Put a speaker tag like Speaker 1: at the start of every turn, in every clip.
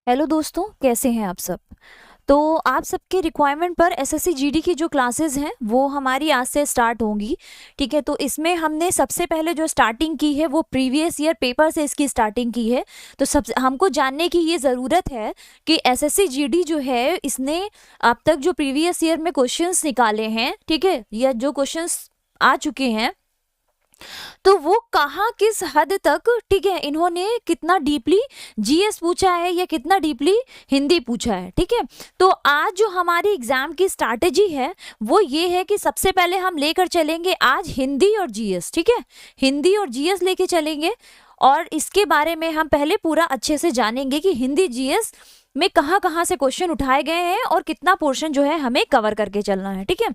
Speaker 1: Hello दोस्तों, कैसे हैं आप सब। तो आप सबके रिक्वायरमेंट पर एसएससी जीडी की जो क्लासेस हैं वो हमारी आज से स्टार्ट होंगी। ठीक है, तो इसमें हमने सबसे पहले जो स्टार्टिंग की है वो प्रीवियस ईयर पेपर से इसकी स्टार्टिंग की है। तो सब हमको जानने की ये ज़रूरत है कि एसएससी जीडी जो है इसने अब तक जो प्रीवियस ईयर में क्वेश्चंस निकाले हैं, ठीक है, या जो क्वेश्चंस आ चुके हैं तो वो कहाँ किस हद तक, ठीक है, इन्होंने कितना डीपली जीएस पूछा है या कितना डीपली हिंदी पूछा है। ठीक है, तो आज जो हमारी एग्जाम की स्ट्रैटेजी है वो ये है कि सबसे पहले हम लेकर चलेंगे आज हिंदी और जीएस। ठीक है, हिंदी और जीएस लेके चलेंगे और इसके बारे में हम पहले पूरा अच्छे से जानेंगे कि हिंदी जीएस में कहाँ कहाँ से क्वेश्चन उठाए गए हैं और कितना पोर्शन जो है हमें कवर करके चलना है। ठीक है,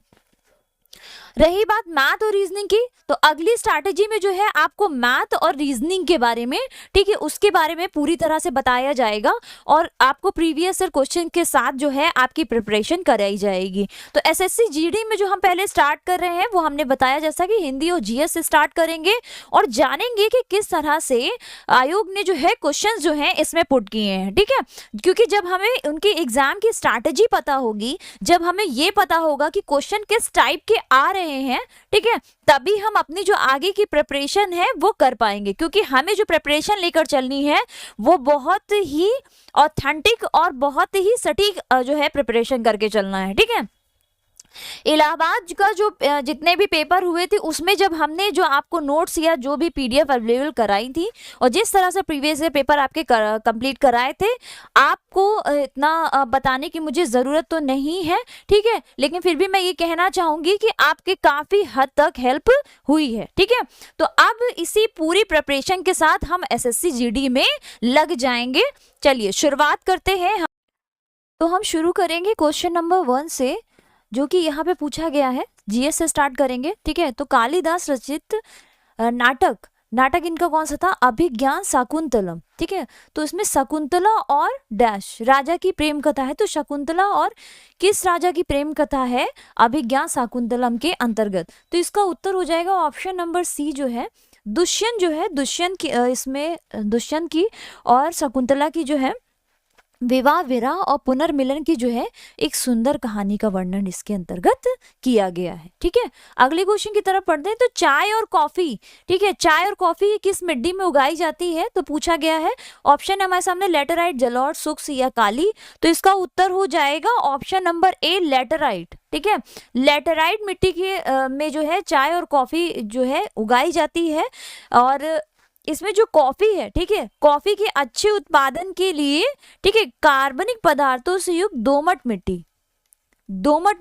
Speaker 1: रही बात मैथ और रीजनिंग की, तो अगली स्ट्रैटेजी में जो है आपको मैथ और रीजनिंग के बारे में, ठीक है, उसके बारे में पूरी तरह से बताया जाएगा और आपको प्रीवियस ईयर क्वेश्चन के साथ जो है आपकी प्रिपरेशन कराई जाएगी। तो एसएससी जीडी में जो हम पहले स्टार्ट कर रहे हैं वो हमने बताया जैसा कि हिंदी और जीएस से स्टार्ट करेंगे और जानेंगे कि किस तरह से आयोग ने जो है क्वेश्चन जो है इसमें पुट किए हैं। ठीक है, क्योंकि जब हमें उनके एग्जाम की स्ट्रैटेजी पता होगी, जब हमें ये पता होगा कि क्वेश्चन किस टाइप के आ रहे हैं, ठीक है, तभी हम अपनी जो आगे की प्रिपरेशन है वो कर पाएंगे। क्योंकि हमें जो प्रिपरेशन लेकर चलनी है वो बहुत ही ऑथेंटिक और बहुत ही सटीक जो है प्रिपरेशन करके चलना है। ठीक है, इलाहाबाद का जो जितने भी पेपर हुए थे उसमें जब हमने जो आपको नोट्स या जो भी पीडीएफ अवेलेबल कराई थी और जिस तरह से प्रीवियस ईयर पेपर आपके कंप्लीट कराए थे, आपको इतना बताने की मुझे ज़रूरत तो नहीं है। ठीक है, लेकिन फिर भी मैं ये कहना चाहूँगी कि आपके काफ़ी हद तक हेल्प हुई है। ठीक है, तो अब इसी पूरी प्रिपरेशन के साथ हम एसएससी जीडी में लग जाएंगे। चलिए शुरुआत करते हैं। तो हम शुरू करेंगे क्वेश्चन नंबर 1 से, जो कि यहाँ पे पूछा गया है। जीएस से स्टार्ट करेंगे। ठीक है, तो कालिदास रचित नाटक इनका कौन सा था? अभिज्ञान शाकुंतलम। ठीक है, तो इसमें शकुंतला और डैश राजा की प्रेम कथा है। तो शकुंतला और किस राजा की प्रेम कथा है अभिज्ञान शाकुंतलम के अंतर्गत? तो इसका उत्तर हो जाएगा ऑप्शन नंबर सी जो है दुष्यंत। जो है दुष्यंत की इसमें दुष्यंत की और शकुंतला की जो है विवाह विरह और पुनर्मिलन की जो है एक सुंदर कहानी का वर्णन इसके अंतर्गत किया गया है। ठीक है, अगले क्वेश्चन की तरफ पढ़ते हैं। तो चाय और कॉफी, ठीक है, चाय और कॉफी किस मिट्टी में उगाई जाती है? तो पूछा गया है। ऑप्शन हमारे सामने लेटराइट, जलोढ़, शुष्क या काली। तो इसका उत्तर हो जाएगा ऑप्शन नंबर ए लेटराइट। ठीक है, लेटराइट मिट्टी के में जो है चाय और कॉफी जो है उगाई जाती है। और इसमें जो कॉफी है, ठीक है, कॉफी के अच्छे उत्पादन के लिए, ठीक है, कार्बनिक पदार्थों से युक्त दोमट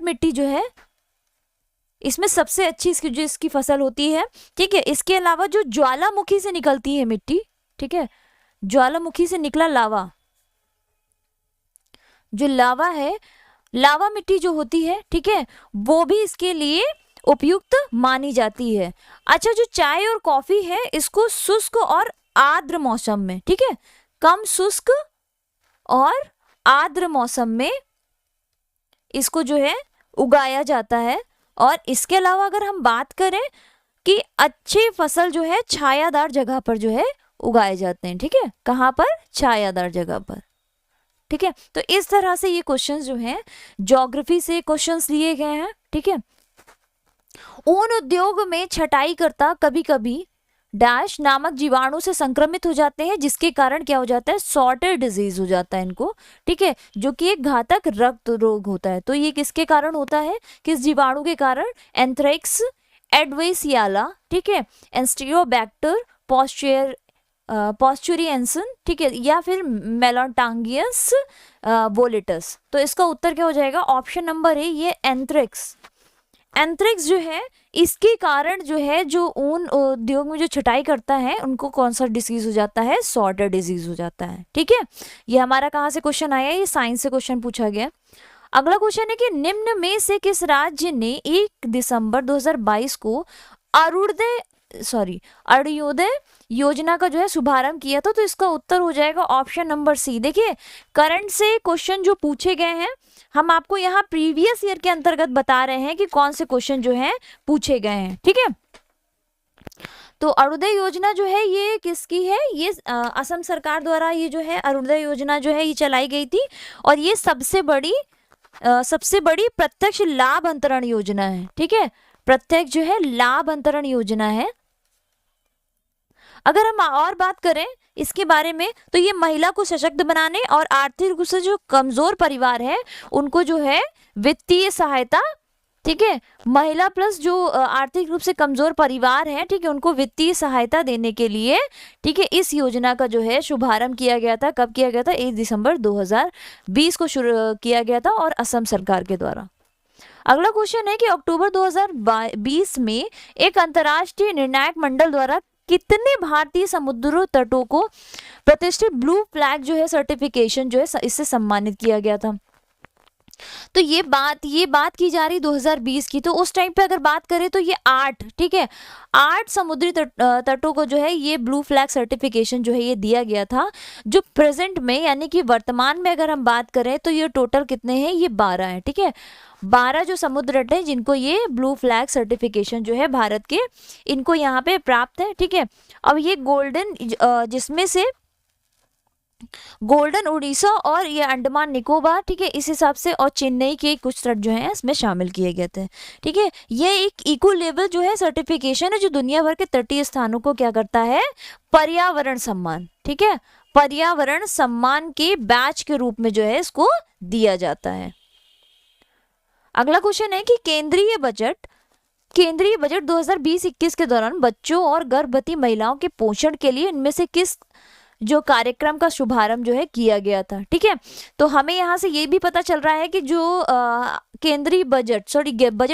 Speaker 1: मिट्टी जो है इसमें सबसे अच्छी इसकी फसल होती है। ठीक है, इसके अलावा जो ज्वालामुखी से निकलती है मिट्टी, ठीक है, ज्वालामुखी से निकला लावा, जो लावा है, लावा मिट्टी जो होती है, ठीक है, वो भी इसके लिए उपयुक्त मानी जाती है। अच्छा, जो चाय और कॉफी है इसको शुष्क और आर्द्र मौसम में, ठीक है, कम शुष्क और आर्द्र मौसम में इसको जो है उगाया जाता है। और इसके अलावा अगर हम बात करें कि अच्छी फसल जो है छायादार जगह पर जो है उगाए जाते हैं। ठीक है, कहाँ पर? छायादार जगह पर। ठीक है, तो इस तरह से ये क्वेश्चंस जो हैं ज्योग्राफी से क्वेश्चंस लिए गए हैं। ठीक है, ऊन उद्योग में छटाई करता कभी कभी डैश नामक जीवाणु से संक्रमित हो जाते हैं, जिसके कारण क्या हो जाता है? सॉर्टर डिजीज हो जाता है इनको। ठीक है, जो कि एक घातक रक्त रोग होता है। तो ये किसके कारण होता है? किस जीवाणु के कारण? एंथ्रेक्स, एडवेसियाला, ठीक है, एंस्टियोबैक्टर पॉस्चुरियंसन, ठीक है, या फिर मेलाटांगियस वोलेटस। तो इसका उत्तर क्या हो जाएगा? ऑप्शन नंबर ए, ये एंथ्रेक्स। एंथ्रेक्स जो है इसके कारण जो है जो ऊन उद्योग में जो छटाई करता है उनको कौन सा डिसीज हो जाता है? सॉर्टर डिजीज हो जाता है। ठीक है, ये हमारा कहाँ से क्वेश्चन आया? ये साइंस से क्वेश्चन पूछा गया। अगला क्वेश्चन है कि निम्न में से किस राज्य ने 1 दिसंबर 2022 को अरुणोदय योजना का जो है शुभारंभ किया था? तो इसका उत्तर हो जाएगा ऑप्शन नंबर सी। देखिए, करंट से क्वेश्चन जो पूछे गए हैं हम आपको यहाँ प्रीवियस ईयर के अंतर्गत बता रहे हैं कि कौन से क्वेश्चन जो हैं पूछे गए हैं। ठीक है, तो अरुणोदय योजना जो है ये किसकी है, ये असम सरकार द्वारा ये जो है अरुणोदय योजना जो है ये चलाई गई थी, और ये सबसे बड़ी प्रत्यक्ष लाभ अंतरण योजना है। ठीक है, प्रत्यक्ष जो है लाभ अंतरण योजना है। अगर हम और बात करें इसके बारे में, तो ये महिला को सशक्त बनाने और आर्थिक रूप से जो कमजोर परिवार है उनको जो है वित्तीय सहायता, ठीक है, महिला प्लस जो आर्थिक रूप से कमजोर परिवार है, ठीक है, उनको वित्तीय सहायता देने के लिए, ठीक है, इस योजना का जो है शुभारंभ किया गया था। कब किया गया था? 1 दिसंबर 2020 को शुरू किया गया था, और असम सरकार के द्वारा। अगला क्वेश्चन है कि अक्टूबर 2020 में एक अंतर्राष्ट्रीय निर्णायक मंडल द्वारा कितने भारतीय समुद्र तटों को प्रतिष्ठित ब्लू फ्लैग जो है सर्टिफिकेशन जो है इससे सम्मानित किया गया था? तो ये बात की जा रही 2020 की। तो उस टाइम पे अगर बात करें तो ये 8, ठीक है, 8 समुद्री तटों को जो है ये ब्लू फ्लैग सर्टिफिकेशन जो है ये दिया गया था। जो प्रेजेंट में यानी कि वर्तमान में अगर हम बात करें तो ये टोटल कितने हैं? ये 12 है। ठीक है, 12 जो समुद्र तट है जिनको ये ब्लू फ्लैग सर्टिफिकेशन जो है भारत के, इनको यहाँ पे प्राप्त है। ठीक है, अब ये गोल्डन, जिसमें से गोल्डन उड़ीसा और ये अंडमान निकोबार, ठीक है, इस हिसाब से, और चेन्नई के कुछ तट जो हैं इसमें शामिल किए गए थे। ठीक है, ये एक इको लेवल जो है सर्टिफिकेशन है जो दुनिया भर के तटीय स्थानों को क्या करता है? पर्यावरण सम्मान, ठीक है, पर्यावरण सम्मान के बैच के रूप में जो है इसको दिया जाता है। अगला क्वेश्चन है कि केंद्रीय बजट 2020-21 के दौरान बच्चों और गर्भवती महिलाओं के पोषण के लिए इनमें से किस जो कार्यक्रम का शुभारंभ जो है किया गया था? ठीक है, तो हमें यहाँ से ये भी पता चल रहा है कि जो केंद्रीय बजट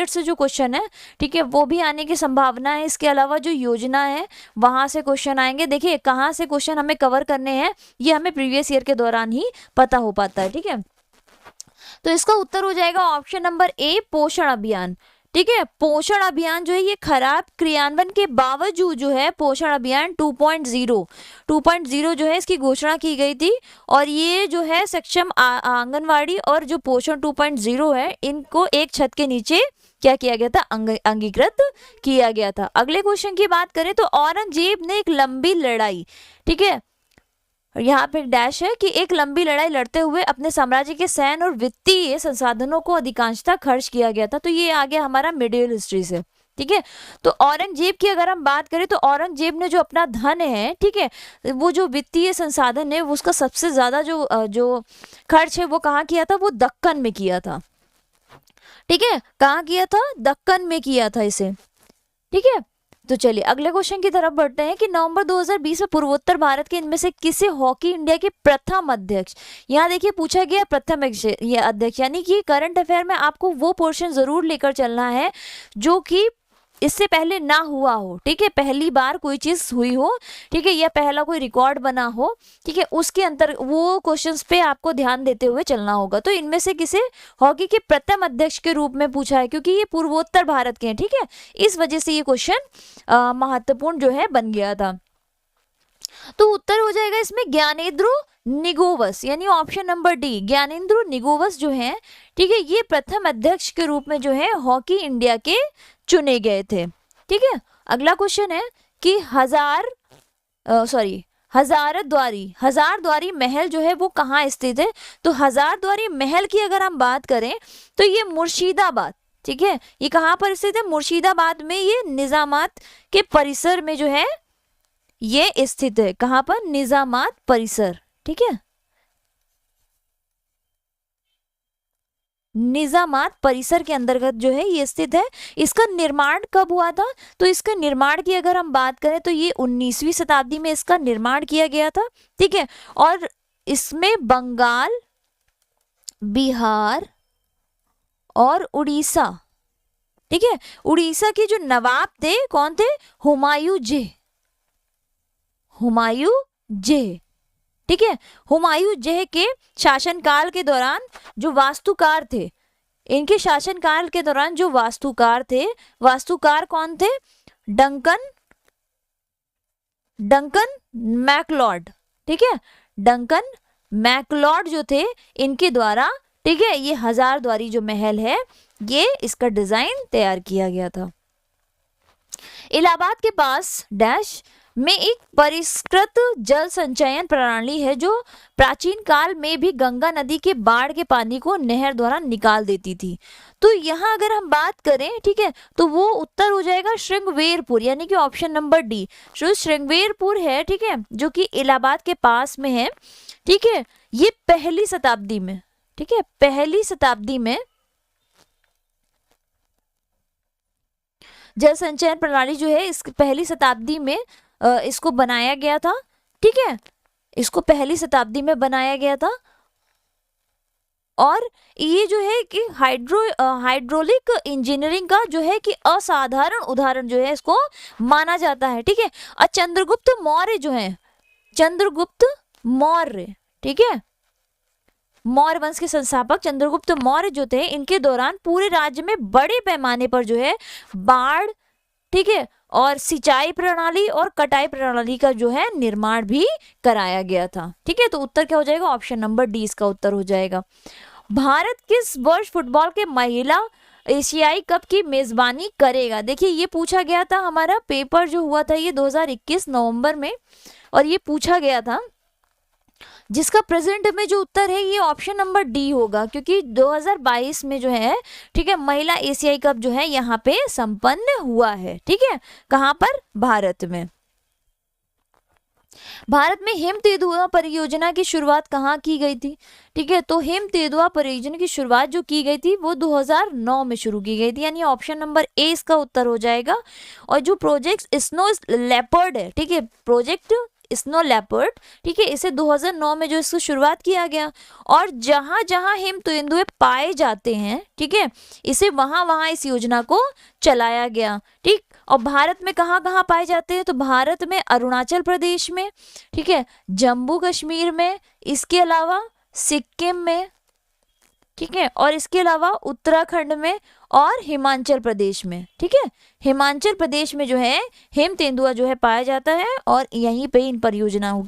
Speaker 1: से जो क्वेश्चन है, ठीक है, वो भी आने की संभावना है। इसके अलावा जो योजना है वहां से क्वेश्चन आएंगे। देखिए कहाँ से क्वेश्चन हमें कवर करने हैं ये हमें प्रीवियस ईयर के दौरान ही पता हो पाता है। ठीक है, तो इसका उत्तर हो जाएगा ऑप्शन नंबर ए, पोषण अभियान। ठीक है, पोषण अभियान जो है ये खराब क्रियान्वयन के बावजूद जो है पोषण अभियान 2.0 जो है इसकी घोषणा की गई थी, और ये जो है सक्षम आंगनवाड़ी और जो पोषण 2.0 है इनको एक छत के नीचे क्या किया गया था? अंगीकृत किया गया था। अगले क्वेश्चन की बात करें तो औरंगजेब ने एक लंबी लड़ाई, ठीक है, यहाँ पे एक डैश है कि एक लंबी लड़ाई लड़ते हुए अपने साम्राज्य के सैन्य और वित्तीय संसाधनों को अधिकांशतः खर्च किया गया था। तो ये आ गया हमारा मिडियल हिस्ट्री से। ठीक है, तो औरंगजेब की अगर हम बात करें तो औरंगजेब ने जो अपना धन है, ठीक है, वो जो वित्तीय संसाधन है वो उसका सबसे ज्यादा जो खर्च है वो कहाँ किया था? वो दक्कन में किया था। ठीक है, कहाँ किया था? दक्कन में किया था इसे। ठीक है, तो चलिए अगले क्वेश्चन की तरफ बढ़ते हैं कि नवंबर 2020 में पूर्वोत्तर भारत के इनमें से किसे हॉकी इंडिया के प्रथम अध्यक्ष, यहाँ देखिए पूछा गया प्रथम ये अध्यक्ष, यानी कि करंट अफेयर में आपको वो पोर्शन जरूर लेकर चलना है जो कि इससे पहले ना हुआ हो। ठीक है, पहली बार कोई चीज हुई हो, ठीक है, या पहला कोई रिकॉर्ड बना हो, ठीक है, उसके अंतर वो क्वेश्चंस पे आपको ध्यान देते हुए चलना होगा। तो इनमें से किसे हॉकी के प्रथम अध्यक्ष के रूप में पूछा है, क्योंकि ये पूर्वोत्तर भारत के हैं। ठीक है, इस वजह से ये क्वेश्चन महत्वपूर्ण जो है बन गया था। तो उत्तर हो जाएगा इसमें ज्ञानेंद्रो निगोवस, यानी ऑप्शन नंबर डी, ज्ञानेंद्रो निगोवस जो है, ठीक है, ये प्रथम अध्यक्ष के रूप में जो है हॉकी इंडिया के चुने गए थे। ठीक है, अगला क्वेश्चन है कि हजारद्वारी महल जो है वो कहाँ स्थित है? तो हजारद्वारी महल की अगर हम बात करें तो ये मुर्शिदाबाद, ठीक है, ये कहाँ पर स्थित है? मुर्शिदाबाद में, ये निजामात के परिसर में जो है ये स्थित है। कहाँ पर? निजामात परिसर। ठीक है, निजामात परिसर के अंतर्गत जो है ये स्थित है। इसका निर्माण कब हुआ था? तो इसका निर्माण की अगर हम बात करें तो ये 19वीं शताब्दी में इसका निर्माण किया गया था। ठीक है, और इसमें बंगाल, बिहार और उड़ीसा, ठीक है, उड़ीसा के जो नवाब थे कौन थे? हुमायूं जेह। ठीक है, हुमायूं जेह के शासनकाल के दौरान जो वास्तुकार थे, इनके शासनकाल के दौरान जो वास्तुकार थे, वास्तुकार कौन थे? Duncan McLeod. ठीक है, डंकन मैकलॉड जो थे इनके द्वारा, ठीक है, ये हजारद्वारी जो महल है ये इसका डिजाइन तैयार किया गया था। इलाहाबाद के पास डैश में एक परिष्कृत जल संचयन प्रणाली है जो प्राचीन काल में भी गंगा नदी के बाढ़ के पानी को नहर द्वारा निकाल देती थी। तो यहाँ अगर हम बात करें, ठीक है, तो वो उत्तर हो जाएगा श्रृंगवेरपुर, यानी कि ऑप्शन नंबर डी। जो श्रृंगवेरपुर है, ठीक है, जो कि इलाहाबाद के पास में है, ठीक है, ये पहली शताब्दी में, ठीक है, पहली शताब्दी में जल संचयन प्रणाली जो है इस पहली शताब्दी में इसको बनाया गया था, ठीक है, इसको पहली शताब्दी में बनाया गया था। और ये जो है कि हाइड्रोलिक इंजीनियरिंग का जो है कि असाधारण उदाहरण जो है इसको माना जाता है, ठीक है। और चंद्रगुप्त मौर्य जो है, चंद्रगुप्त मौर्य, ठीक है, मौर्य वंश के संस्थापक चंद्रगुप्त मौर्य जो थे, इनके दौरान पूरे राज्य में बड़े पैमाने पर जो है बाढ़, ठीक है, और सिंचाई प्रणाली और कटाई प्रणाली का जो है निर्माण भी कराया गया था, ठीक है। तो उत्तर क्या हो जाएगा, ऑप्शन नंबर डी इसका उत्तर हो जाएगा। भारत किस वर्ष फुटबॉल के महिला एशियाई कप की मेजबानी करेगा? देखिए ये पूछा गया था, हमारा पेपर जो हुआ था ये 2021 नवंबर में, और ये पूछा गया था, जिसका प्रेजेंट में जो उत्तर है ये ऑप्शन नंबर डी होगा, क्योंकि 2022 में जो है, ठीक है, महिला एशियाई कप जो है यहाँ पे संपन्न हुआ है, ठीक है, कहाँ पर, भारत में। भारत में हेमतेदुआ परियोजना की शुरुआत कहाँ की गई थी? ठीक है, तो हेमतेदुआ परियोजना की शुरुआत जो की गई थी वो 2009 में शुरू की गई थी, यानी ऑप्शन नंबर ए इसका उत्तर हो जाएगा। और जो प्रोजेक्ट स्नो लेपर्ड है, ठीक है, प्रोजेक्ट स्नो लेपर्ड, ठीक है, इसे 2009 में जो इसकी शुरुआत किया गया, और जहां जहां हिमतेंदुए पाए जाते हैं, ठीक है, इसे वहां वहां इस योजना को चलाया गया, ठीक। और भारत में कहाँ कहाँ पाए जाते हैं? तो भारत में अरुणाचल प्रदेश में, ठीक है, जम्मू कश्मीर में, इसके अलावा सिक्किम में, ठीक है, और इसके अलावा उत्तराखंड में और हिमाचल प्रदेश में, ठीक है, हिमाचल प्रदेश में जो है हेमतेंदुआ जो है पाया जाता है, और यहीं पे इन परियोजनाओं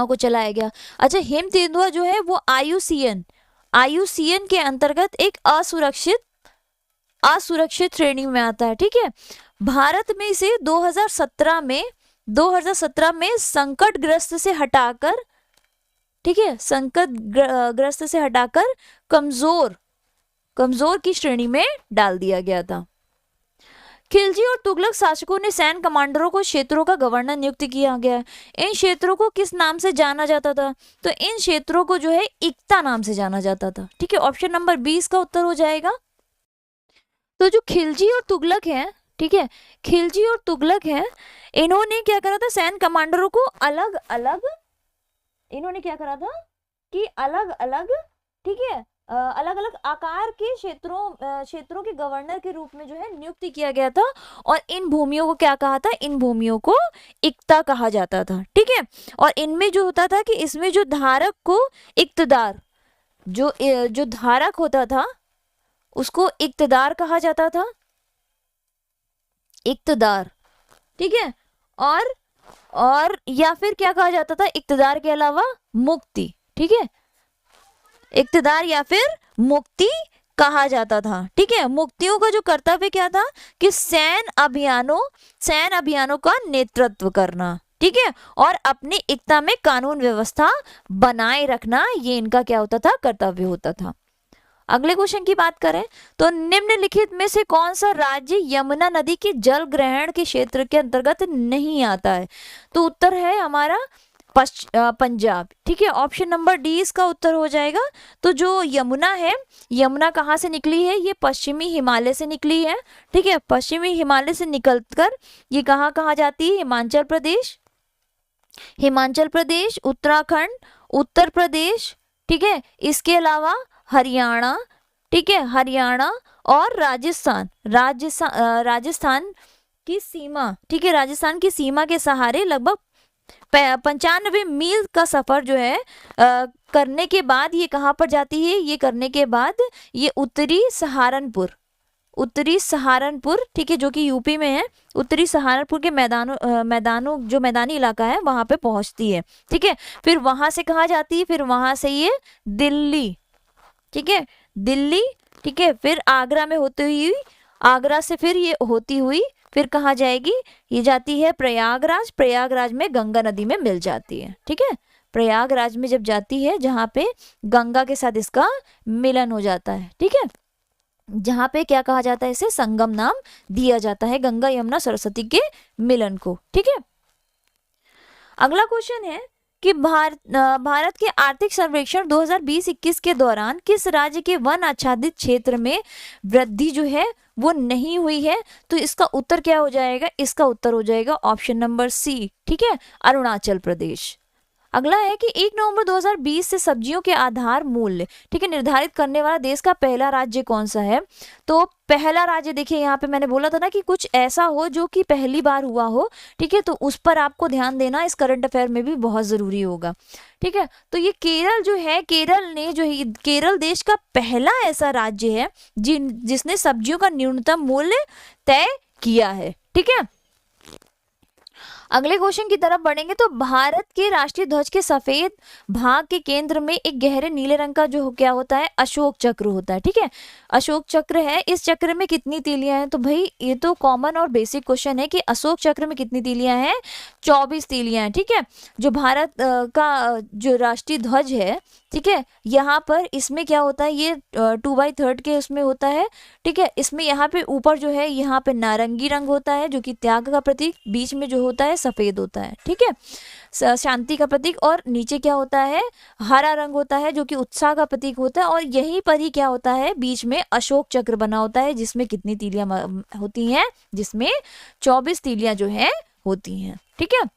Speaker 1: को चलाया गया। अच्छा, हेमतेंदुआ जो है वो आईयूसीएन के अंतर्गत एक असुरक्षित श्रेणी में आता है, ठीक है। भारत में इसे 2017 में संकटग्रस्त से हटाकर, ठीक है, संकटग्रस्त से हटाकर कमजोर की श्रेणी में डाल दिया गया था। खिलजी और तुगलक शासकों ने सैन्य कमांडरों को क्षेत्रों का गवर्नर नियुक्त किया गया। इन क्षेत्रों को किस नाम से जाना जाता था? तो इन क्षेत्रों को जो है इक्ता नाम से जाना जाता था, ठीक है, ऑप्शन नंबर 20 का उत्तर हो जाएगा। तो जो खिलजी और तुगलक है, ठीक है, खिलजी और तुगलक है, इन्होंने क्या करा था, सैन्य कमांडरों को अलग अलग, इन्होंने क्या करा था कि अलग अलग, ठीक है, अलग अलग आकार के क्षेत्रों के गवर्नर के रूप में जो है नियुक्त किया गया था, और इन भूमियों को क्या कहा था, इन भूमियों को इक्ता कहा जाता था, ठीक है। और इनमें जो होता था कि इसमें जो धारक को इक्तदार, जो धारक होता था उसको इक्तदार कहा जाता था, इक्तदार, ठीक है, और या फिर क्या कहा जाता था, इक्तदार के अलावा मुक्ति, ठीक है, इक्तदार या फिर मुक्ति कहा जाता था, ठीक है। मुक्तियों का जो कर्तव्य क्या था कि सैन्य अभियानों का नेतृत्व करना, ठीक है, और अपनी इक्ता में कानून व्यवस्था बनाए रखना, ये इनका क्या होता था, कर्तव्य होता था। अगले क्वेश्चन की बात करें तो निम्नलिखित में से कौन सा राज्य यमुना नदी के जल ग्रहण के क्षेत्र के अंतर्गत नहीं आता है? तो उत्तर है हमारा पंजाब, ठीक है, ऑप्शन नंबर डी इसका उत्तर हो जाएगा। तो जो यमुना है, यमुना कहाँ से निकली है? ये पश्चिमी हिमालय से निकली है, ठीक है, पश्चिमी हिमालय से निकलकर ये कहाँ कहाँ जाती है? हिमाचल प्रदेश, उत्तराखंड, उत्तर प्रदेश, ठीक है, इसके अलावा हरियाणा, ठीक है, हरियाणा और राजस्थान की सीमा, ठीक है, राजस्थान की सीमा के सहारे लगभग 95 मील का सफर जो है करने के बाद ये कहाँ पर जाती है? ये करने के बाद ये उत्तरी सहारनपुर, ठीक है, जो कि यूपी में है, उत्तरी सहारनपुर के मैदानों जो मैदानी इलाका है वहां पे पहुंचती है, ठीक है। फिर वहां से कहाँ जाती है? फिर वहां से ये दिल्ली, ठीक है, दिल्ली, ठीक है, फिर आगरा में होती हुई, आगरा से फिर ये होती हुई फिर कहाँ जाएगी, ये जाती है प्रयागराज, प्रयागराज में गंगा नदी में मिल जाती है। ठीक है, प्रयागराज में जब जाती है जहाँ पे गंगा के साथ इसका मिलन हो जाता है। ठीक है, जहाँ पे क्या कहा जाता है, इसे संगम नाम दिया जाता है, गंगा यमुना सरस्वती के मिलन को। ठीक है, अगला क्वेश्चन है कि भारत के आर्थिक सर्वेक्षण 2020-21 के दौरान किस राज्य के वन आच्छादित क्षेत्र में वृद्धि जो है वो नहीं हुई है? तो इसका उत्तर क्या हो जाएगा, इसका उत्तर हो जाएगा ऑप्शन नंबर सी। ठीक है, अरुणाचल प्रदेश। अगला है कि 1 नवंबर 2020 से सब्जियों के आधार मूल्य, ठीक है, निर्धारित करने वाला देश का पहला राज्य कौन सा है? तो पहला राज्य, देखिए यहाँ पे मैंने बोला था ना कि कुछ ऐसा हो जो कि पहली बार हुआ हो। ठीक है, तो उस पर आपको ध्यान देना इस करंट अफेयर में भी बहुत जरूरी होगा। ठीक है, तो ये केरल जो है, केरल ने जो है, केरल देश का पहला ऐसा राज्य है जिसने सब्जियों का न्यूनतम मूल्य तय किया है। ठीक है, अगले क्वेश्चन की तरफ बढ़ेंगे तो भारत के राष्ट्रीय ध्वज के सफेद भाग के केंद्र में एक गहरे नीले रंग का जो क्या होता है, अशोक चक्र होता है। ठीक है, अशोक चक्र है, इस चक्र में कितनी तीलियां हैं? तो भाई ये तो कॉमन और बेसिक क्वेश्चन है कि अशोक चक्र में कितनी तीलियां हैं, 24 तीलियां हैं। ठीक है, जो भारत का जो राष्ट्रीय ध्वज है, ठीक है, यहाँ पर इसमें क्या होता है, ये 2/3 के उसमें होता है। ठीक है, इसमें यहाँ पे ऊपर जो है, यहाँ पे नारंगी रंग होता है जो कि त्याग का प्रतीक, बीच में जो होता है सफेद होता है। ठीक है, शांति का प्रतीक, और नीचे क्या होता है, हरा रंग होता है जो कि उत्साह का प्रतीक होता है। और यहीं पर ही क्या होता है, बीच में अशोक चक्र बना होता है जिसमें कितनी तीलियां होती हैं, जिसमें 24 तीलियां जो है होती हैं। ठीक है,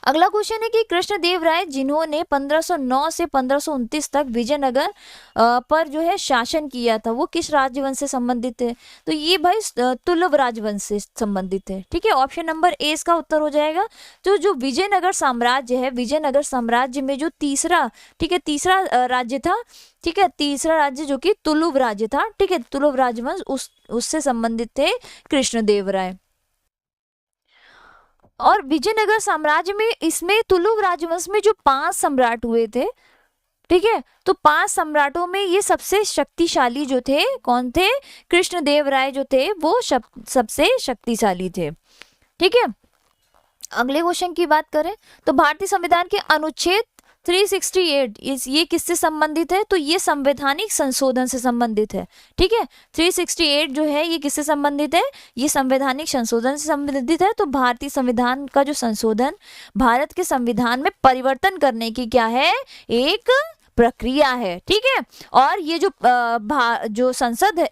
Speaker 1: अगला क्वेश्चन है कि कृष्णदेव राय जिन्होंने 1509 से 1529 तक विजयनगर पर जो है शासन किया था, वो किस राजवंश से संबंधित है? तो ये भाई तुलुव राजवंश से संबंधित है। ठीक है, ऑप्शन नंबर ए इसका उत्तर हो जाएगा। तो जो विजयनगर साम्राज्य है, विजयनगर साम्राज्य में जो तीसरा, ठीक है, तीसरा राज्य था, ठीक है, तीसरा राज्य जो कि तुलुव राज्य था। ठीक है, तुलुव राजवंश उससे संबंधित थे कृष्णदेव राय। और विजयनगर साम्राज्य में, इसमें तुलुव राजवंश में जो 5 सम्राट हुए थे, ठीक है, तो 5 सम्राटों में ये सबसे शक्तिशाली जो थे कौन थे? कृष्णदेव राय जो थे वो सबसे शक्तिशाली थे। ठीक है, अगले क्वेश्चन की बात करें तो भारतीय संविधान के अनुच्छेद 368 ये किससे संबंधित है? तो ये संवैधानिक संशोधन से संबंधित है। ठीक है, 368 जो है ये किससे संबंधित है? ये संवैधानिक संशोधन से संबंधित है। तो भारतीय संविधान का जो संशोधन, भारत के संविधान में परिवर्तन करने की क्या है, एक प्रक्रिया है। ठीक है, और ये जो संसद है,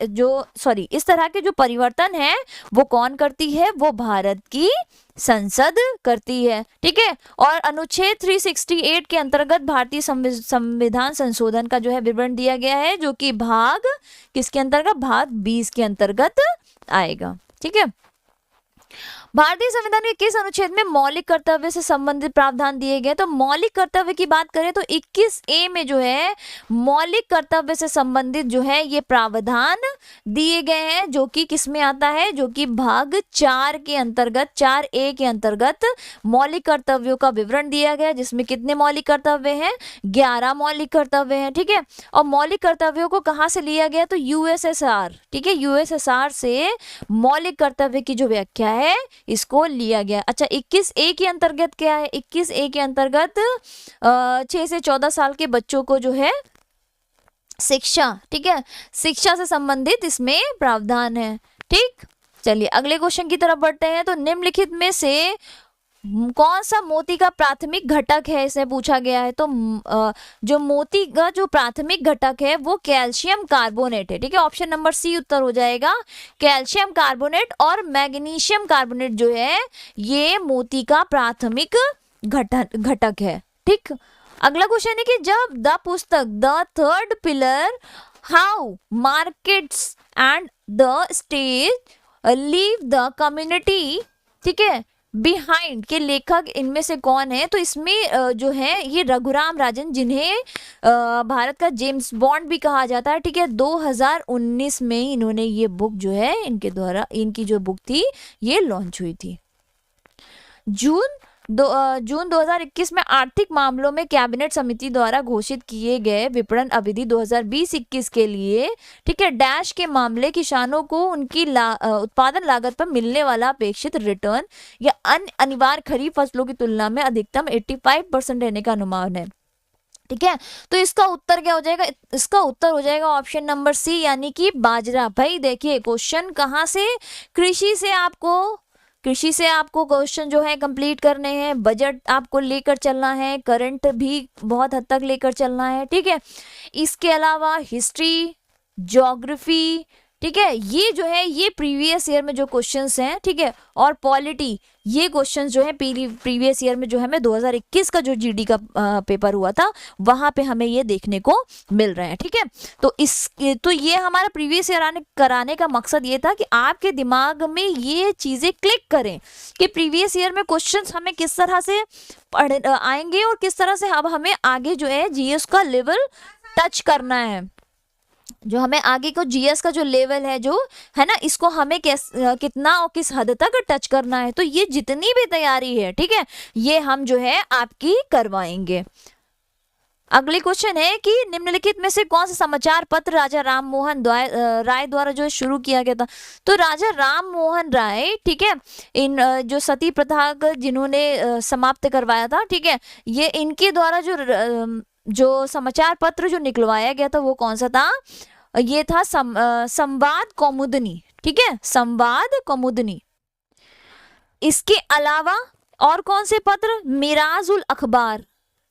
Speaker 1: इस तरह के जो परिवर्तन है वो कौन करती है? वो भारत की संसद करती है। ठीक है, और अनुच्छेद 368 के अंतर्गत भारतीय संविधान संशोधन का जो है विवरण दिया गया है, जो कि भाग किसके अंतर्गत? भाग 20 के अंतर्गत आएगा। ठीक है, भारतीय संविधान के किस अनुच्छेद में मौलिक कर्तव्य से संबंधित प्रावधान दिए गए? तो मौलिक कर्तव्य की बात करें तो 21A में जो है मौलिक कर्तव्य से संबंधित जो है ये प्रावधान दिए गए हैं, जो कि किस में आता है? जो कि भाग 4 के अंतर्गत, 4A के अंतर्गत मौलिक कर्तव्यों का विवरण दिया गया, जिसमें कितने मौलिक कर्तव्य हैं? 11 मौलिक कर्तव्य हैं। ठीक है, और मौलिक कर्तव्यों को कहाँ से लिया गया? तो USSR, ठीक है, USSR से मौलिक कर्तव्य की जो व्याख्या है इसको लिया गया। अच्छा, 21A के अंतर्गत क्या है? 21A के अंतर्गत 6 से 14 साल के बच्चों को जो है शिक्षा, ठीक है, शिक्षा से संबंधित इसमें प्रावधान है। ठीक, चलिए अगले क्वेश्चन की तरफ बढ़ते हैं। तो निम्नलिखित में से कौन सा मोती का प्राथमिक घटक है, इसे पूछा गया है। तो जो मोती का जो प्राथमिक घटक है वो कैल्शियम कार्बोनेट है। ठीक है, ऑप्शन नंबर सी उत्तर हो जाएगा, कैल्शियम कार्बोनेट और मैग्नीशियम कार्बोनेट जो है ये मोती का प्राथमिक घटक है। ठीक, अगला क्वेश्चन है कि जब द पुस्तक the third pillar how markets and the state leave the community, ठीक है, बिहाइंड के लेखक इनमें से कौन है? तो इसमें जो है ये रघुराम राजन, जिन्हें भारत का जेम्स बॉन्ड भी कहा जाता है। ठीक है, 2019 में इन्होंने ये बुक जो है, इनके द्वारा इनकी जो बुक थी ये लॉन्च हुई थी। जून जून 2021 में आर्थिक मामलों में कैबिनेट समिति द्वारा घोषित किए गए विपणन अवधि 2020-21 के लिए, ठीक है, डैश के मामले किसानों को उनकी उत्पादन लागत पर मिलने वाला अपेक्षित रिटर्न या अन्य अनिवार्य खरीफ फसलों की तुलना में अधिकतम 85% रहने का अनुमान है। ठीक है, तो इसका उत्तर क्या हो जाएगा? इसका उत्तर हो जाएगा ऑप्शन नंबर सी, यानी कि बाजरा। भाई देखिए क्वेश्चन कहाँ से, कृषि से आपको क्वेश्चन जो है कंप्लीट करने हैं, बजट आपको लेकर चलना है, करंट भी बहुत हद तक लेकर चलना है। ठीक है, इसके अलावा हिस्ट्री, ज्योग्राफी, ठीक है, ये जो है ये प्रीवियस ईयर में जो क्वेश्चंस हैं, ठीक है, और पॉलिटी, ये क्वेश्चंस जो है प्रीवियस ईयर में जो हमें 2021 का जो जीडी का पेपर हुआ था वहां पे हमें ये देखने को मिल रहा है। ठीक है, तो ये हमारा प्रीवियस ईयर कराने का मकसद ये था कि आपके दिमाग में ये चीजें क्लिक करें कि प्रीवियस ईयर में क्वेश्चंस हमें किस तरह से आएंगे और किस तरह से अब हमें आगे जो है जीएस का लेवल टच करना है, जो हमें आगे को जीएस का जो लेवल है जो है ना, इसको हमें कितना और किस हद तक टच करना है। तो ये जितनी भी तैयारी है, ठीक है, ये हम जो है आपकी करवाएंगे। अगले क्वेश्चन है कि निम्नलिखित में से कौन सा समाचार पत्र राजा राम मोहन राय द्वारा जो शुरू किया गया था? तो राजा राम मोहन राय, ठीक है, इन जो सती प्रथा जिन्होंने समाप्त करवाया था, ठीक है, ये इनके द्वारा जो समाचार पत्र जो निकलवाया गया था वो कौन सा था? ये था संवाद कौमुदनी। ठीक है, संवाद कौमुदनी। इसके अलावा और कौन से पत्र? मिराज उल अखबार।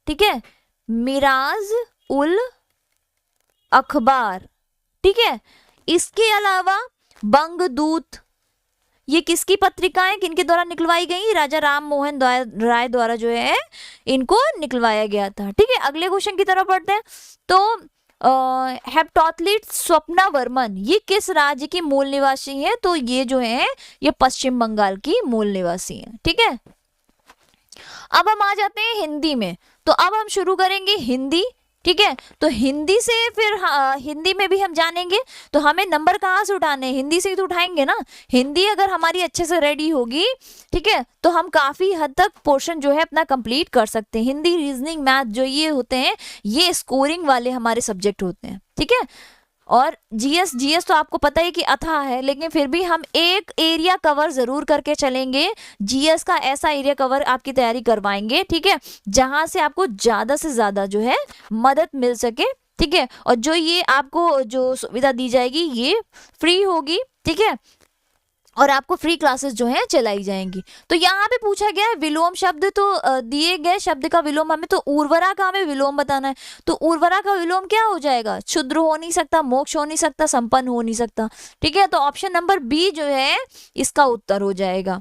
Speaker 1: ठीक है, मिराज उल अखबार। ठीक है, इसके अलावा बंगदूत, ये किसकी पत्रिकाएं किनके द्वारा निकलवाई गई? राजा राम मोहन राय द्वारा जो है इनको निकलवाया गया था। ठीक है, अगले क्वेश्चन की तरफ बढ़ते हैं। तो हेप्टोथलिट स्वप्ना वर्मन, ये किस राज्य की मूल निवासी है? तो ये जो है ये पश्चिम बंगाल की मूल निवासी है। ठीक है, अब हम आ जाते हैं हिंदी में। तो अब हम शुरू करेंगे हिंदी। ठीक है, तो हिंदी से फिर हिंदी में भी हम जानेंगे, तो हमें नंबर कहाँ से उठाने हैं? हिंदी से ही तो उठाएंगे ना। हिंदी अगर हमारी अच्छे से रेडी होगी, ठीक है, तो हम काफी हद तक पोर्शन जो है अपना कंप्लीट कर सकते हैं। हिंदी, रीजनिंग, मैथ जो ये होते हैं ये स्कोरिंग वाले हमारे सब्जेक्ट होते हैं। ठीक है, और जीएस तो आपको पता ही कि अथाह है, लेकिन फिर भी हम एक एरिया कवर जरूर करके चलेंगे। जीएस का ऐसा एरिया कवर आपकी तैयारी करवाएंगे, ठीक है, जहां से आपको ज्यादा से ज्यादा जो है मदद मिल सके। ठीक है, और जो ये आपको जो सुविधा दी जाएगी ये फ्री होगी। ठीक है, और आपको फ्री क्लासेस जो है चलाई जाएंगी। तो यहाँ पे पूछा गया है विलोम शब्द, तो दिए गए शब्द का विलोम हमें, तो उर्वरा का हमें विलोम बताना है। तो उर्वरा का विलोम क्या हो जाएगा? क्षुद्र हो नहीं सकता, मोक्ष हो नहीं सकता, संपन्न हो नहीं सकता। ठीक है, तो ऑप्शन नंबर बी जो है इसका उत्तर हो जाएगा।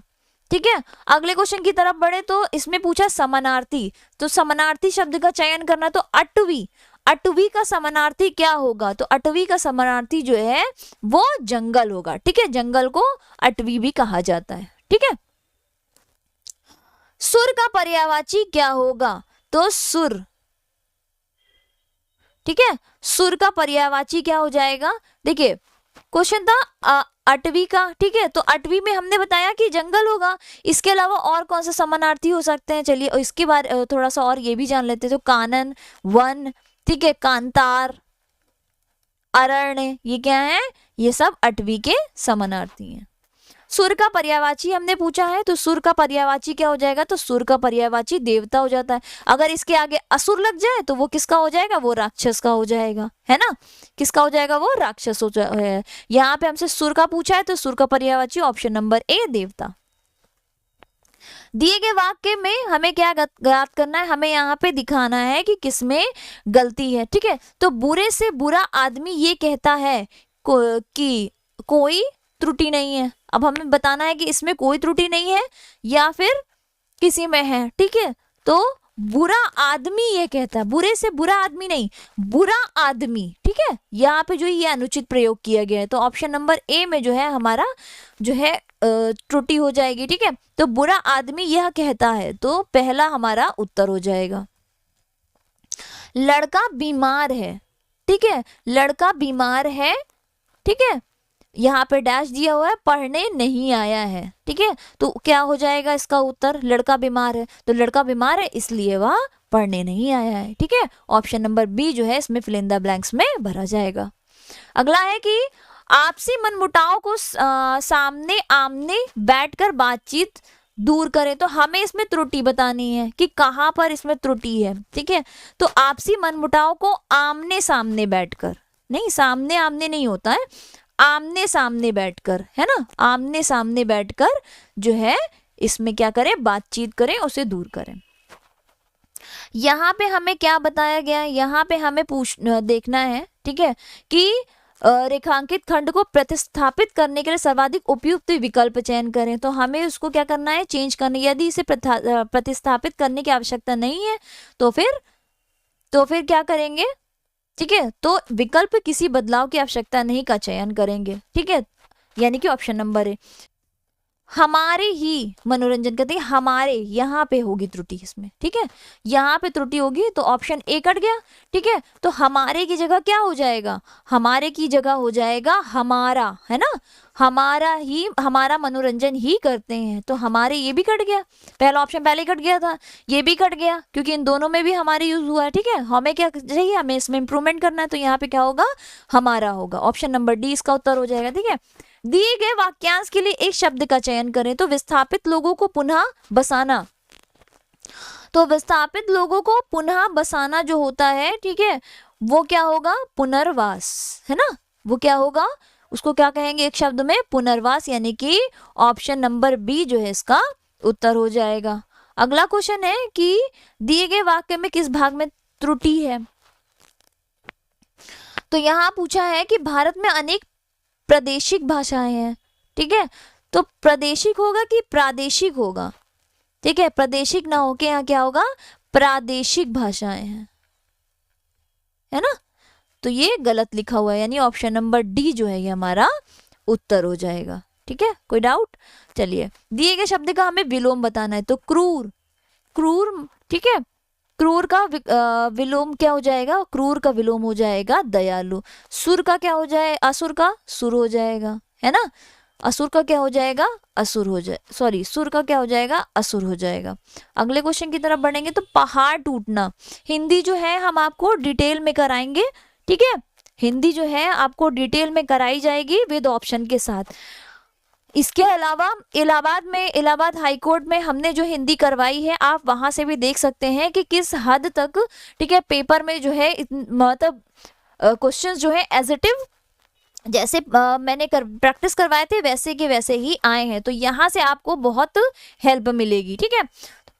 Speaker 1: ठीक है, अगले क्वेश्चन की तरफ बढ़े तो इसमें पूछा समानार्थी। तो समानार्थी शब्द का चयन करना, तो अटवी, अटवी का समानार्थी क्या होगा? तो अटवी का समानार्थी जो है वो जंगल होगा। ठीक है, जंगल को अटवी भी कहा जाता है। ठीक है, सुर का पर्यायवाची क्या होगा? तो सुर। ठीक है, सुर का पर्यायवाची क्या हो जाएगा? देखिए क्वेश्चन था अटवी का। ठीक है, तो अटवी में हमने बताया कि जंगल होगा। इसके अलावा और कौन से समानार्थी हो सकते हैं? चलिए इसके बारे थोड़ा सा और ये भी जान लेते हैं। तो कानन, वन, ठीक है, कांतार, अरण्य, ये क्या है? ये सब अटवी के समानार्थी हैं। सुर का पर्यायवाची हमने पूछा है, तो सुर का पर्यायवाची क्या हो जाएगा? तो सुर का पर्यायवाची देवता हो जाता है। अगर इसके आगे असुर लग जाए तो वो किसका हो जाएगा? वो राक्षस का हो जाएगा, है ना। किसका हो जाएगा? वो राक्षस हो जाएगा। यहाँ पे हमसे सुर का पूछा है, तो सुर का पर्यायवाची ऑप्शन नंबर ए देवता। दिए गए वाक्य में हमें क्या याद करना है? हमें यहाँ पे दिखाना है कि किसमें गलती है। ठीक है, तो बुरे से बुरा आदमी ये कहता है कि कोई त्रुटि नहीं है। अब हमें बताना है कि इसमें कोई त्रुटि नहीं है या फिर किसी में है। ठीक है, तो बुरा आदमी ये कहता है, बुरे से बुरा आदमी नहीं, बुरा आदमी। ठीक है, यहाँ पे जो ये अनुचित प्रयोग किया गया है, तो ऑप्शन नंबर ए में जो है हमारा जो है त्रुटि हो जाएगी। ठीक है, तो बुरा आदमी यह कहता है, तो पहला हमारा उत्तर हो जाएगा। लड़का बीमार है। ठीक है, लड़का बीमार है। ठीक है, यहाँ पे डैश दिया हुआ है, पढ़ने नहीं आया है, ठीक है। तो क्या हो जाएगा इसका उत्तर, लड़का बीमार है, तो लड़का बीमार है इसलिए वह पढ़ने नहीं आया है, ठीक है। ऑप्शन नंबर बी जो है इसमें फिल इन द ब्लैंक्स में भरा जाएगा। अगला है कि आपसी मनमुटाव को सामने आमने बैठकर बातचीत दूर करें। तो हमें इसमें त्रुटि बतानी है कि कहाँ पर इसमें त्रुटि है, ठीक है। तो आपसी मनमुटाव को आमने सामने बैठकर, नहीं सामने आमने नहीं होता है, आमने सामने बैठकर, है ना, आमने सामने बैठकर जो है इसमें क्या करें, बातचीत करें, उसे दूर करें। यहाँ पे हमें क्या बताया गया है, यहाँ पे हमें देखना है, ठीक है, कि रेखांकित खंड को प्रतिस्थापित करने के लिए सर्वाधिक उपयुक्त विकल्प चयन करें। तो हमें उसको क्या करना है, चेंज करना है। यदि इसे प्रतिस्थापित करने की आवश्यकता नहीं है तो फिर क्या करेंगे, ठीक है, तो विकल्प किसी बदलाव की आवश्यकता नहीं का चयन करेंगे, ठीक है, यानी कि ऑप्शन नंबर है हमारे ही मनोरंजन करते हैं, हमारे यहाँ पे होगी त्रुटि इसमें, ठीक है, यहाँ पे त्रुटि होगी तो ऑप्शन ए कट गया, ठीक है। तो हमारे की जगह क्या हो जाएगा, हमारे की जगह हो जाएगा हमारा, है ना, हमारा ही, हमारा मनोरंजन ही करते हैं, तो हमारे ये भी कट गया, पहला ऑप्शन पहले कट गया था, ये भी कट गया क्योंकि इन दोनों में भी हमारे यूज हुआ है, ठीक है। हमें क्या चाहिए, हमें इसमें इंप्रूवमेंट करना है, तो यहाँ पे क्या होगा, हमारा होगा, ऑप्शन नंबर डी इसका उत्तर हो जाएगा, ठीक है। दिए गए वाक्यांश के लिए एक शब्द का चयन करें। तो विस्थापित लोगों को पुनः बसाना, तो विस्थापित लोगों को पुनः बसाना जो होता है, ठीक है, वो क्या होगा, पुनर्वास, है ना, वो क्या होगा, उसको क्या कहेंगे एक शब्द में, पुनर्वास, यानी कि ऑप्शन नंबर बी जो है इसका उत्तर हो जाएगा। अगला क्वेश्चन है कि दिए गए वाक्य में किस भाग में त्रुटि है। तो यहाँ पूछा है कि भारत में अनेक प्रादेशिक भाषाएं हैं, ठीक है, तो प्रादेशिक होगा कि प्रादेशिक होगा, ठीक है, प्रादेशिक ना होके यहाँ क्या होगा, प्रादेशिक भाषाएं हैं, है ना, तो ये गलत लिखा हुआ है, यानी ऑप्शन नंबर डी जो है ये हमारा उत्तर हो जाएगा, ठीक है, कोई डाउट। चलिए, दिए गए शब्द का हमें विलोम बताना है। तो क्रूर, क्रूर, ठीक है, क्रूर का विलोम क्या हो जाएगा, क्रूर का विलोम हो जाएगा दयालु। सुर का क्या हो जाए, असुर का सुर हो जाएगा, है ना, असुर का क्या हो जाएगा, असुर हो जाए, सॉरी, सुर का क्या हो जाएगा, असुर हो जाएगा। अगले क्वेश्चन की तरफ बढ़ेंगे। तो पहाड़ टूटना, हिंदी जो है हम आपको डिटेल में कराएंगे, ठीक है, हिंदी जो है आपको डिटेल में कराई जाएगी विद ऑप्शन के साथ। इसके अलावा इलाहाबाद हाई कोर्ट में हमने जो हिंदी करवाई है, आप वहां से भी देख सकते हैं कि किस हद तक, ठीक है, पेपर में जो है मतलब क्वेश्चंस जो है एजिटिव जैसे मैंने प्रैक्टिस करवाए थे वैसे के वैसे ही आए हैं, तो यहाँ से आपको बहुत हेल्प मिलेगी, ठीक है।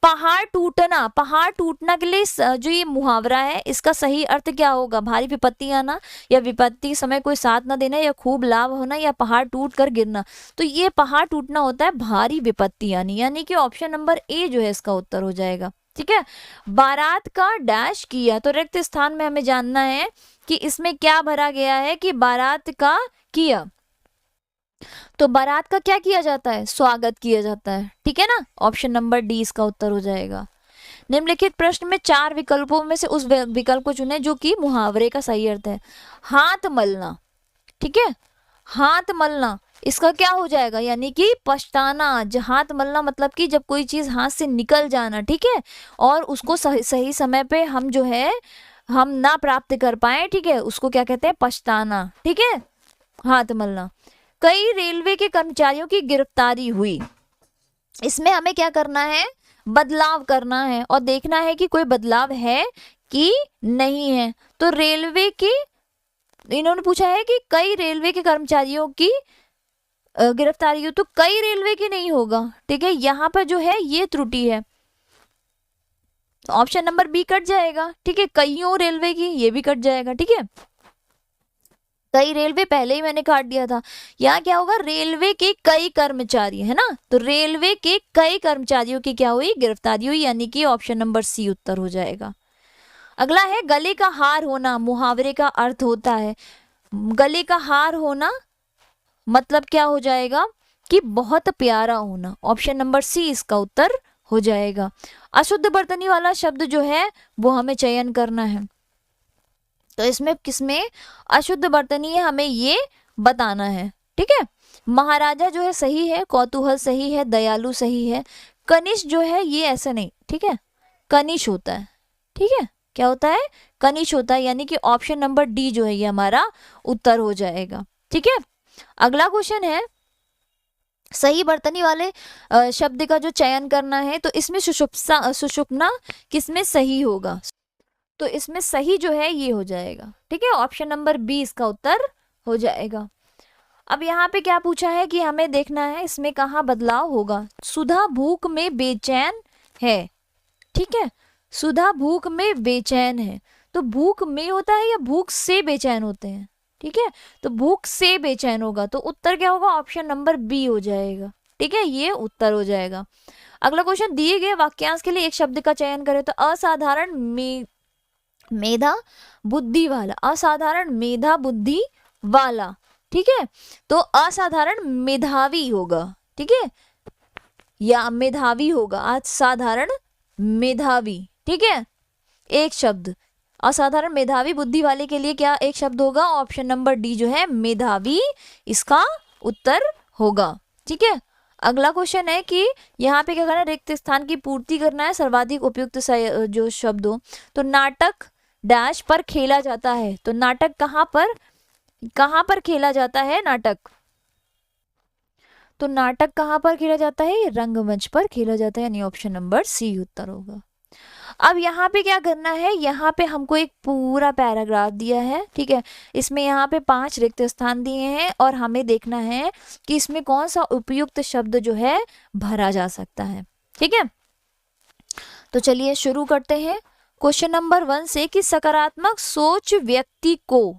Speaker 1: पहाड़ टूटना, पहाड़ टूटना के लिए जो ये मुहावरा है इसका सही अर्थ क्या होगा, भारी विपत्ति आना, या विपत्ति समय कोई साथ ना देना, या खूब लाभ होना, या पहाड़ टूट कर गिरना। तो ये पहाड़ टूटना होता है भारी विपत्ति आनी, यानी कि ऑप्शन नंबर ए जो है इसका उत्तर हो जाएगा, ठीक है। बारात का डैश किया, तो रिक्त स्थान में हमें जानना है कि इसमें क्या भरा गया है कि बारात का किया, तो बारात का क्या किया जाता है, स्वागत किया जाता है, ठीक है ना, ऑप्शन नंबर डी इसका उत्तर हो जाएगा। निम्नलिखित प्रश्न में 4 विकल्पों में से उस विकल्प को चुने जो कि मुहावरे का सही अर्थ है। हाथ मलना, ठीक है, हाथ मलना इसका क्या हो जाएगा, यानी कि पछताना। हाथ मलना मतलब कि जब कोई चीज हाथ से निकल जाना, ठीक है, और उसको सही समय पे हम जो है हम ना प्राप्त कर पाए, ठीक है, उसको क्या कहते हैं, पछताना, ठीक है, हाथ मलना। कई रेलवे के कर्मचारियों की गिरफ्तारी हुई, इसमें हमें क्या करना है, बदलाव करना है और देखना है कि कोई बदलाव है कि नहीं है। तो रेलवे की, इन्होंने पूछा है कि कई रेलवे के कर्मचारियों की गिरफ्तारी हुई, तो कई रेलवे की नहीं होगा, ठीक है, यहाँ पर जो है ये त्रुटि है, तो ऑप्शन नंबर बी कट जाएगा, ठीक है, कईयों रेलवे की, ये भी कट जाएगा, ठीक है, कई रेलवे पहले ही मैंने काट दिया था। यहाँ क्या होगा, रेलवे के कई कर्मचारी, है ना, तो रेलवे के कई कर्मचारियों की क्या हुई, गिरफ्तारी हुई, यानी कि ऑप्शन नंबर सी उत्तर हो जाएगा। अगला है गले का हार होना, मुहावरे का अर्थ होता है, गले का हार होना मतलब क्या हो जाएगा कि बहुत प्यारा होना, ऑप्शन नंबर सी इसका उत्तर हो जाएगा। अशुद्ध बर्तनी वाला शब्द जो है वो हमें चयन करना है, तो इसमें किसमें अशुद्ध बर्तनी है हमें ये बताना है, ठीक है। महाराजा जो है सही है, कौतूहल सही है, दयालु सही है, कनिष्ठ जो है ये ऐसा नहीं, ठीक है, कनिष्ठ होता है, ठीक है, क्या होता है, कनिष्ठ होता है, यानी कि ऑप्शन नंबर डी जो है ये हमारा उत्तर हो जाएगा, ठीक है। अगला क्वेश्चन है, सही बर्तनी वाले शब्द का जो चयन करना है, तो इसमें सुषुप्ना किसमें सही होगा, तो इसमें सही जो है ये हो जाएगा, ठीक है, ऑप्शन नंबर बी इसका उत्तर हो जाएगा। अब यहाँ पे क्या पूछा है कि हमें देखना है इसमें कहाँ बदलाव होगा। सुधा भूख में बेचैन है, ठीक है, सुधा भूख में बेचैन है, तो भूख में होता है या भूख से बेचैन होते हैं, ठीक है, तो भूख से बेचैन होगा, तो उत्तर क्या होगा, ऑप्शन नंबर बी हो जाएगा, ठीक है, ये उत्तर हो जाएगा। अगला क्वेश्चन, दिए गए वाक्यांश के लिए एक शब्द का चयन करें, तो असाधारण मेधा बुद्धि वाला, असाधारण मेधा बुद्धि वाला, ठीक है, तो असाधारण मेधावी होगा, ठीक है, या मेधावी होगा, असाधारण मेधावी, ठीक है, एक शब्द असाधारण मेधावी बुद्धि वाले के लिए क्या एक शब्द होगा, ऑप्शन नंबर डी जो है मेधावी इसका उत्तर होगा, ठीक है। अगला क्वेश्चन है कि यहाँ पे क्या करना है, रिक्त स्थान की पूर्ति करना है, सर्वाधिक उपयुक्त जो शब्द हो, तो नाटक डैश पर खेला जाता है, तो नाटक कहाँ पर खेला जाता है, नाटक, तो नाटक कहाँ पर खेला जाता है, रंगमंच पर खेला जाता है, यानी ऑप्शन नंबर सी उत्तर होगा। अब यहाँ पे क्या करना है, यहाँ पे हमको एक पूरा पैराग्राफ दिया है, ठीक है, इसमें यहाँ पे 5 रिक्त स्थान दिए हैं और हमें देखना है कि इसमें कौन सा उपयुक्त शब्द जो है भरा जा सकता है, ठीक है। तो चलिए शुरू करते हैं क्वेश्चन नंबर 1 से कि सकारात्मक सोच व्यक्ति को,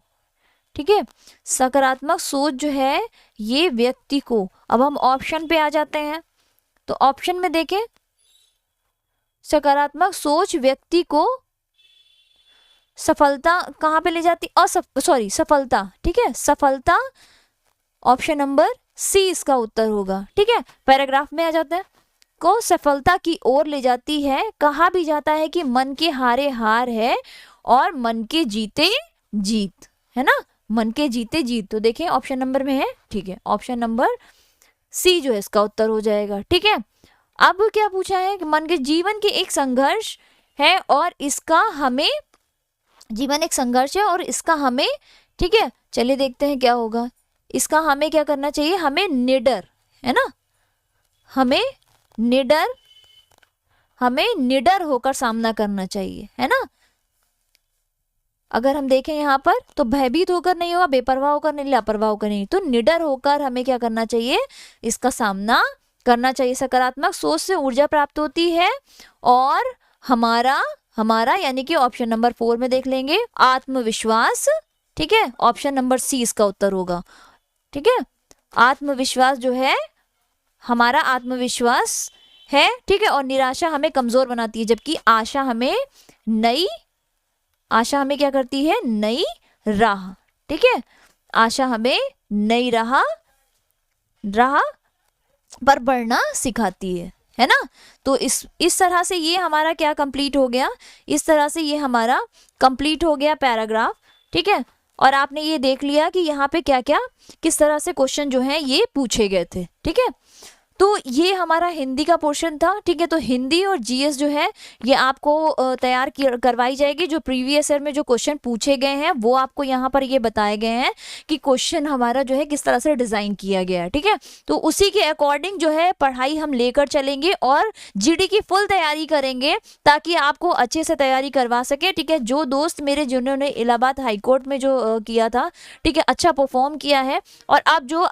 Speaker 1: ठीक है, सकारात्मक सोच जो है ये व्यक्ति को, अब हम ऑप्शन पे आ जाते हैं, तो ऑप्शन में देखें, सकारात्मक सोच व्यक्ति को सफलता कहाँ पे ले जाती, सफलता, ठीक है, सफलता, ऑप्शन नंबर सी इसका उत्तर होगा, ठीक है। पैराग्राफ में आ जाते हैं, को सफलता की ओर ले जाती है, कहा भी जाता है कि मन के हारे हार है और मन के जीते जीत, है ना, मन के जीते जीत, तो देखें ऑप्शन नंबर में है, ठीक है, ऑप्शन नंबर सी जो है इसका उत्तर हो जाएगा, ठीक है। अब क्या पूछा है कि मन के जीवन के एक संघर्ष है और इसका हमें, जीवन एक संघर्ष है और इसका हमें, ठीक है, चलिए देखते हैं क्या होगा, इसका हमें क्या करना चाहिए, हमें निडर, है ना, हमें निडर होकर सामना करना चाहिए, है ना। अगर हम देखें यहाँ पर तो भयभीत होकर नहीं होगा, बेपरवाह होकर नहीं, लापरवाह होकर नहीं, तो निडर होकर हमें क्या करना चाहिए, इसका सामना करना चाहिए। सकारात्मक सोच से ऊर्जा प्राप्त होती है और हमारा यानी कि ऑप्शन नंबर 4 में देख लेंगे आत्मविश्वास, ठीक है, ऑप्शन नंबर सी इसका उत्तर होगा, ठीक है। आत्मविश्वास जो है हमारा आत्मविश्वास है, ठीक है, और निराशा हमें कमजोर बनाती है, जबकि आशा हमें क्या करती है, नई राह, ठीक है, आशा हमें नई राह पर बढ़ना सिखाती है ना। तो इस तरह से ये हमारा क्या कंप्लीट हो गया, इस तरह से ये हमारा कंप्लीट हो गया पैराग्राफ, ठीक है। और आपने ये देख लिया कि यहाँ पे क्या क्या किस तरह से क्वेश्चन जो है ये पूछे गए थे, ठीक है। तो ये हमारा हिंदी का पोर्शन था, ठीक है। तो हिंदी और जीएस जो है ये आपको तैयार करवाई जाएगी। जो प्रीवियस ईयर में जो क्वेश्चन पूछे गए हैं वो आपको यहाँ पर ये बताए गए हैं कि क्वेश्चन हमारा जो है किस तरह से डिज़ाइन किया गया है, ठीक है। तो उसी के अकॉर्डिंग जो है पढ़ाई हम लेकर चलेंगे और जीडी की फुल तैयारी करेंगे ताकि आपको अच्छे से तैयारी करवा सके, ठीक है। जो दोस्त मेरे जिन्होंने इलाहाबाद हाईकोर्ट में जो किया था, ठीक है, अच्छा परफॉर्म किया है और अब जो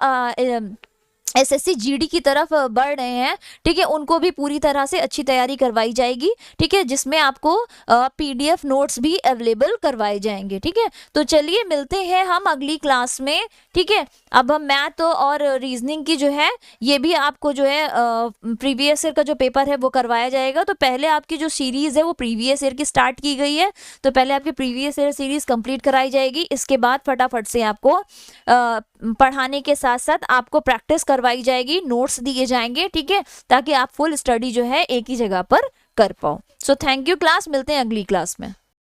Speaker 1: एसएससी जीडी की तरफ बढ़ रहे हैं, ठीक है, उनको भी पूरी तरह से अच्छी तैयारी करवाई जाएगी, ठीक है, जिसमें आपको पीडीएफ नोट्स भी अवेलेबल करवाए जाएंगे, ठीक है। तो चलिए मिलते हैं हम अगली क्लास में, ठीक है। अब हम मैथ और रीजनिंग की जो है ये भी आपको जो है प्रीवियस ईयर का जो पेपर है वो करवाया जाएगा। तो पहले आपकी जो सीरीज़ है वो प्रीवियस ईयर की स्टार्ट की गई है, तो पहले आपकी प्रीवियस ईयर सीरीज़ कंप्लीट कराई जाएगी। इसके बाद फटाफट से आपको पढ़ाने के साथ साथ आपको प्रैक्टिस करवाई जाएगी, नोट्स दिए जाएंगे, ठीक है, ताकि आप फुल स्टडी जो है एक ही जगह पर कर पाओ। सो थैंक यू क्लास, मिलते हैं अगली क्लास में।